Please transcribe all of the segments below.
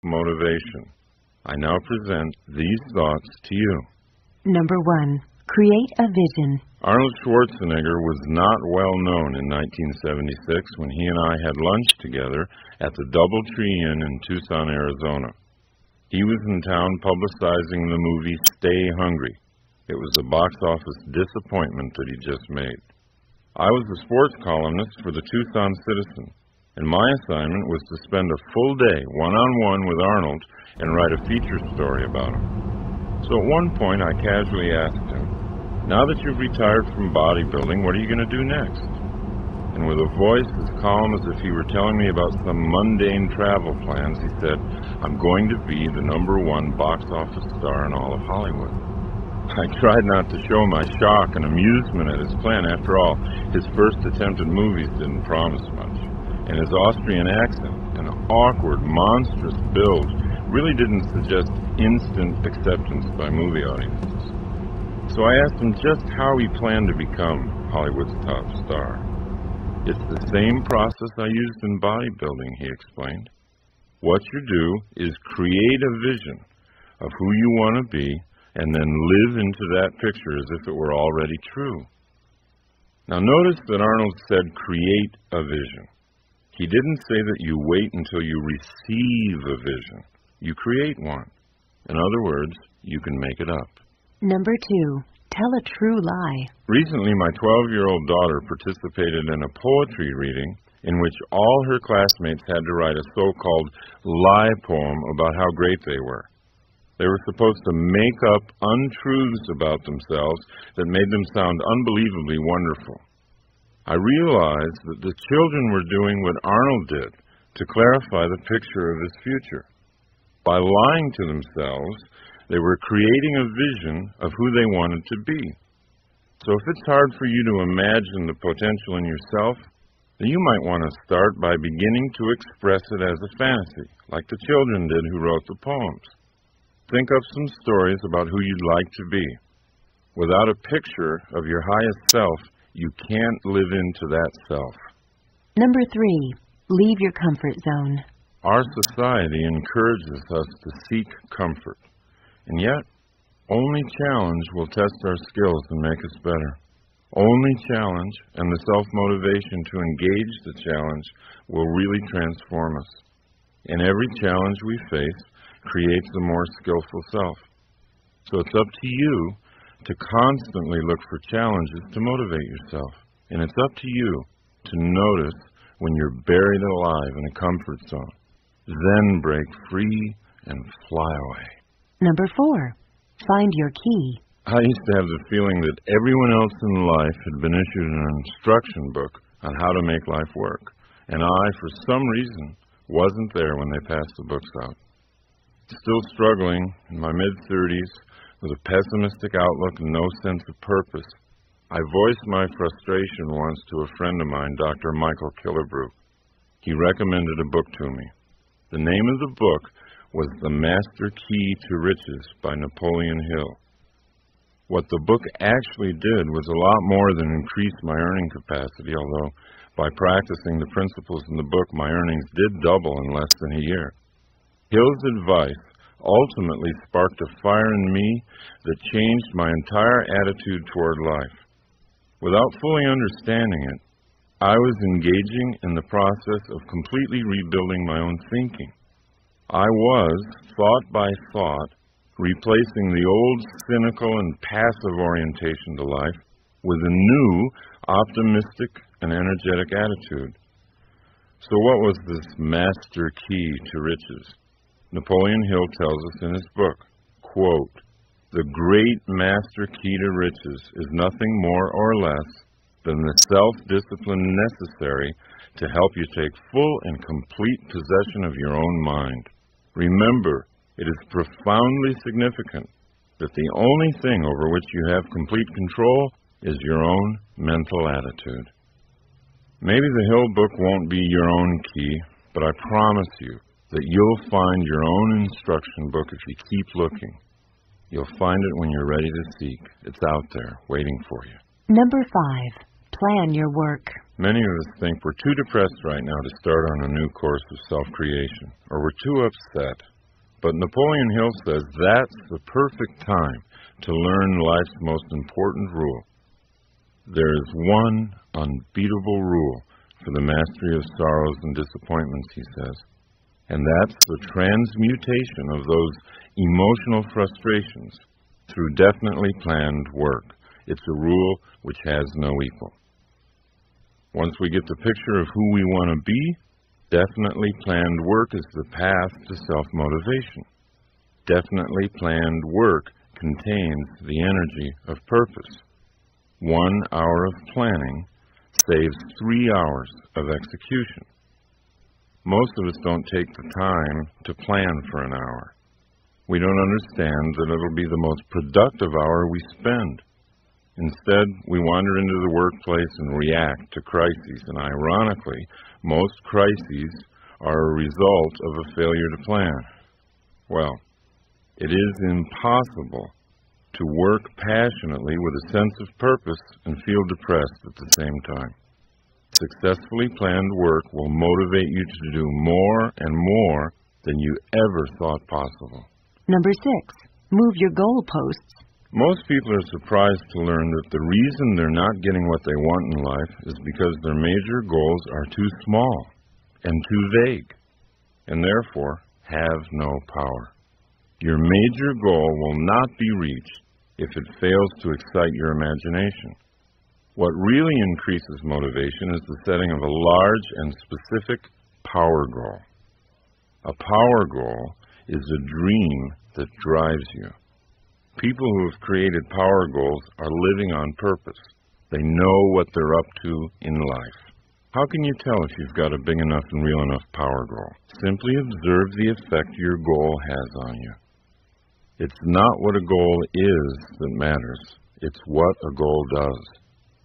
self-motivation. I now present these thoughts to you. Number 1. Create a vision. Arnold Schwarzenegger was not well known in 1976 when he and I had lunch together at the DoubleTree Inn in Tucson, Arizona. He was in town publicizing the movie Stay Hungry. It was a box office disappointment that he just made. I was a sports columnist for the Tucson Citizen, and my assignment was to spend a full day one-on-one with Arnold and write a feature story about him. So at one point I casually asked him, "Now that you've retired from bodybuilding, what are you going to do next?" And with a voice as calm as if he were telling me about some mundane travel plans, he said, "I'm going to be the #1 box office star in all of Hollywood." I tried not to show my shock and amusement at his plan. After all, his first attempt at movies didn't promise much, and his Austrian accent and awkward, monstrous build really didn't suggest instant acceptance by movie audiences. So I asked him just how he planned to become Hollywood's top star. "It's the same process I used in bodybuilding," he explained. "What you do is create a vision of who you want to be and then live into that picture as if it were already true." Now notice that Arnold said create a vision. He didn't say that you wait until you receive a vision. You create one. In other words, you can make it up. Number 2. Tell a true lie. Recently, my 12-year-old daughter participated in a poetry reading in which all her classmates had to write a so-called lie poem about how great they were. They were supposed to make up untruths about themselves that made them sound unbelievably wonderful. I realized that the children were doing what Arnold did to clarify the picture of his future. By lying to themselves, they were creating a vision of who they wanted to be. So if it's hard for you to imagine the potential in yourself, then you might want to start by beginning to express it as a fantasy, like the children did who wrote the poems. Think up some stories about who you'd like to be. Without a picture of your highest self, you can't live into that self. Number 3. Leave your comfort zone. Our society encourages us to seek comfort, and yet only challenge will test our skills and make us better. Only challenge and the self-motivation to engage the challenge will really transform us. And every challenge we face creates a more skillful self. So it's up to you to constantly look for challenges to motivate yourself. And it's up to you to notice when you're buried alive in a comfort zone. Then break free and fly away. Number 4. Find your key. I used to have the feeling that everyone else in life had been issued an instruction book on how to make life work. And I, for some reason, wasn't there when they passed the books out. Still struggling in my mid-30s with a pessimistic outlook and no sense of purpose, I voiced my frustration once to a friend of mine, Dr. Michael Killebrew. He recommended a book to me. The name of the book was The Master Key to Riches by Napoleon Hill. What the book actually did was a lot more than increase my earning capacity, although by practicing the principles in the book, my earnings did double in less than a year. Hill's advice ultimately sparked a fire in me that changed my entire attitude toward life. Without fully understanding it, I was engaging in the process of completely rebuilding my own thinking. I was, thought by thought, replacing the old cynical and passive orientation to life with a new, optimistic and energetic attitude. So what was this master key to riches? Napoleon Hill tells us in his book, quote, "The great master key to riches is nothing more or less than the self-discipline necessary to help you take full and complete possession of your own mind. Remember, it is profoundly significant that the only thing over which you have complete control is your own mental attitude." Maybe the Hill book won't be your own key, but I promise you that you'll find your own instruction book if you keep looking. You'll find it when you're ready to seek. It's out there, waiting for you. Number 5. Plan your work. Many of us think we're too depressed right now to start on a new course of self-creation, or we're too upset, But Napoleon Hill says that's the perfect time to learn life's most important rule. There is one unbeatable rule for the mastery of sorrows and disappointments, he says, and that's the transmutation of those emotional frustrations through definitely planned work. It's a rule which has no equal. Once we get the picture of who we want to be, definitely planned work is the path to self-motivation. Definitely planned work contains the energy of purpose. 1 hour of planning saves 3 hours of execution. Most of us don't take the time to plan for an hour. We don't understand that it'll be the most productive hour we spend. Instead, we wander into the workplace and react to crises, and ironically, most crises are a result of a failure to plan. Well, it is impossible to work passionately with a sense of purpose and feel depressed at the same time. Successfully planned work will motivate you to do more and more than you ever thought possible. Number 6, move your goalposts. Most people are surprised to learn that the reason they're not getting what they want in life is because their major goals are too small and too vague, and therefore have no power. Your major goal will not be reached if it fails to excite your imagination. What really increases motivation is the setting of a large and specific power goal. A power goal is a dream that drives you. People who have created power goals are living on purpose. They know what they're up to in life. How can you tell if you've got a big enough and real enough power goal? Simply observe the effect your goal has on you. It's not what a goal is that matters. It's what a goal does.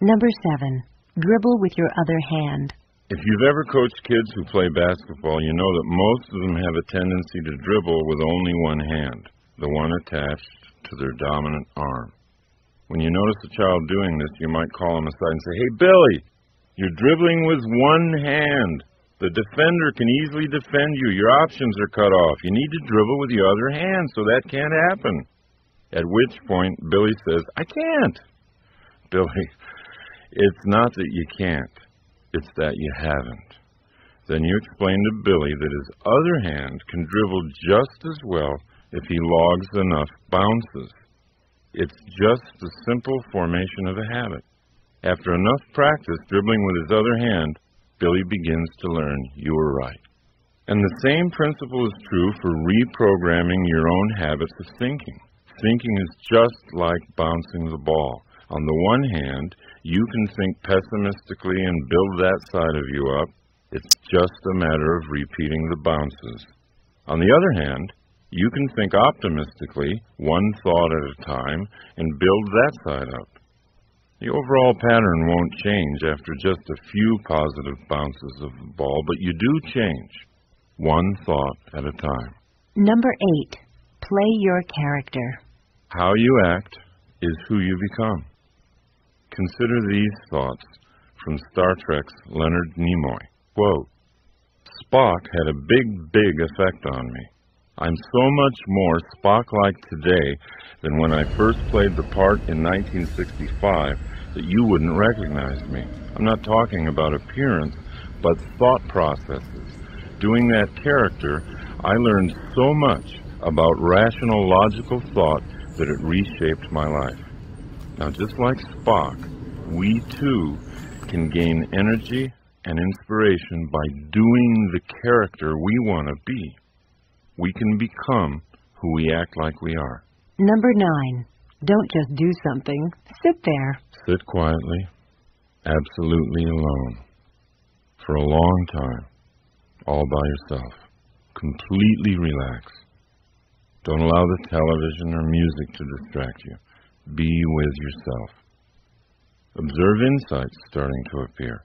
Number 7, dribble with your other hand. If you've ever coached kids who play basketball, you know that most of them have a tendency to dribble with only one hand, the one attached to their dominant arm. When you notice a child doing this, you might call him aside and say, "Hey, Billy, you're dribbling with one hand. The defender can easily defend you. Your options are cut off. You need to dribble with your other hand, so that can't happen." At which point, Billy says, "I can't." Billy, it's not that you can't. It's that you haven't. Then you explain to Billy that his other hand can dribble just as well if he logs enough bounces. It's just the simple formation of a habit. After enough practice dribbling with his other hand, Billy begins to learn you were right. And the same principle is true for reprogramming your own habits of thinking. Thinking is just like bouncing the ball. On the one hand, you can think pessimistically and build that side of you up. It's just a matter of repeating the bounces. On the other hand, you can think optimistically, one thought at a time, and build that side up. The overall pattern won't change after just a few positive bounces of the ball, but you do change, one thought at a time. Number 8, play your character. How you act is who you become. Consider these thoughts from Star Trek's Leonard Nimoy. Quote, "Spock had a big effect on me. I'm so much more Spock-like today than when I first played the part in 1965 that you wouldn't recognize me. I'm not talking about appearance, but thought processes. Doing that character, I learned so much about rational, logical thought that it reshaped my life." Now, just like Spock, we too can gain energy and inspiration by doing the character we want to be. We can become who we act like we are. Number 9, don't just do something. Sit there. Sit quietly, absolutely alone, for a long time, all by yourself. Completely relax. Don't allow the television or music to distract you. Be with yourself. Observe insights starting to appear.